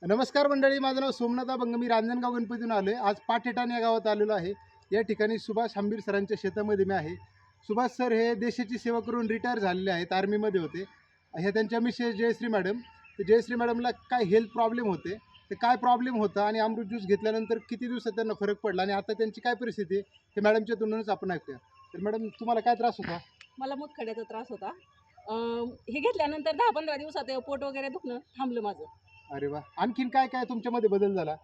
नमस्कार मंडळी, माझं नाव सोमनाथ अभंग. मी रांजणगाव गणपतीतून आलो आहे. आज पाटेटाण या गावात आलेलो आहे. या ठिकाणी सुभाष हंबीर सरांच्या शेतामध्ये मी आहे. सुभाष सर हे देशाची सेवा करून रिटायर झालेले आहेत, आर्मीमध्ये होते. हे त्यांच्या मिसेस जयश्री मॅडम. तर जयश्री मॅडमला काय हेल्थ प्रॉब्लेम होते, ते काय प्रॉब्लेम होता आणि अमृत ज्यूस घेतल्यानंतर किती दिवसात त्यांना फरक पडला आणि आता त्यांची काय परिस्थिती आहे हे मॅडमच्या तोंडूनच आपण ऐकूया. तर मॅडम, तुम्हाला काय त्रास होता? मला मूतखड्याचा त्रास होता. हे घेतल्यानंतर 10-15 दिवसात पोट वगैरे दुखणं थांबलं माझं. अरे वा. आणखीन काय काय तुमच्यामध्ये बदल झाला?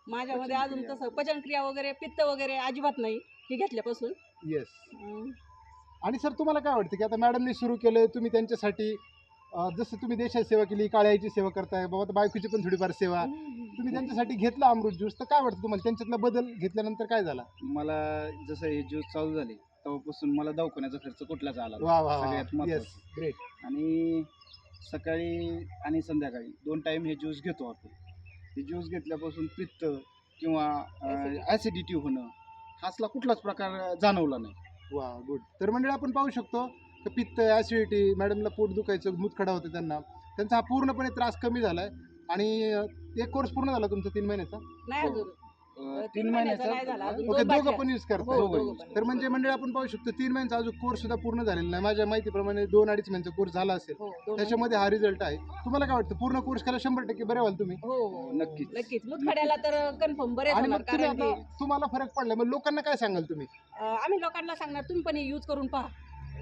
माझ्यामध्ये अजून तसं पचनक्रिया वगैरे, पित्त वगैरे अजिबात नाही हे घेतल्यापासून. येस. अं, आणि सर, तुम्हाला काय वाटतं की आता मॅडमने सुरू केलं, तुम्ही त्यांच्यासाठी जसं तुम्ही देशाची सेवा केली, काळ्याची सेवा करताय, बाबा तर बायकोची पण थोडीफार सेवा तुम्ही त्यांच्यासाठी घेतला अमृत ज्यूस, तर काय वाटतं तुम्हाला त्यांच्यातला बदल घेतल्यानंतर काय झाला? मला जसं हे ज्यूस चालू झाले तेव्हापासून मला दवाखान्याचा खर्च कुठलाच आला नाही. वा वा वा. सगळ्यात येस, महत्त्वाचं. ग्रेट. आणि सकाळी आणि संध्याकाळी 2 टाइम हे ज्यूस घेतो आपण. हे ज्यूस घेतल्यापासून पित्त किंवा ॲसिडिटी होणं हा असला कुठलाच प्रकार जाणवला नाही. वा, गुड. तर मंडळी, आपण पाहू शकतो की पित्त, ॲसिडिटी, मॅडमला पोट दुखायचं, मूतखडा होतं त्यांचा हा पूर्णपणे त्रास कमी झाला आहे. आणि एक कोर्स पूर्ण झाला तुमचा 3 महिन्याचा? नाही अजून 3 महिन्याचा नाही झाला अजून. ओके, 2 दोघं बाकी पण यूज हो, करताय? दोघं पण. तर म्हणजे मंडळी, आपण पाहू शकतो 3 महिन्याचा अजून कोर्स सुद्धा पूर्ण झालेला नाही. माझ्या माहितीप्रमाणे 2-2.5 महिन्याचा कोर्स झाला असेल, हो, 2 त्याच्यामध्ये हा रिझल्ट आहे. तुम्हाला काय वाटतं, पूर्ण कोर्स केला 100% बरे व्हाल तुम्ही? हो हो नक्कीच. नक्कीच. मूतखड्याला तर कन्फर्म बरेच आणि होणार. मग तुम्ही कारण आता तुम्हाला फरक पडला, मग लोकांना काय सांगाल तुम्ही? आम्ही लोकांना सांगणार तुम्ही पण यूज करून पहा,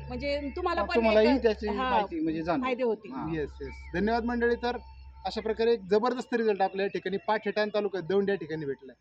म्हणजे तुम्हाला पण तुम्हालाही एक, त्याची हा, माहिती म्हणजे जाणवेल. फायदे होतील. हा. येस येस, धन्यवाद मंडळी. तर अशा प्रकारे एक जबरदस्त रिझल्ट आपल्या या ठिकाणी पाठेटाण तालुक्यात दौंड या ठिकाणी भेटला.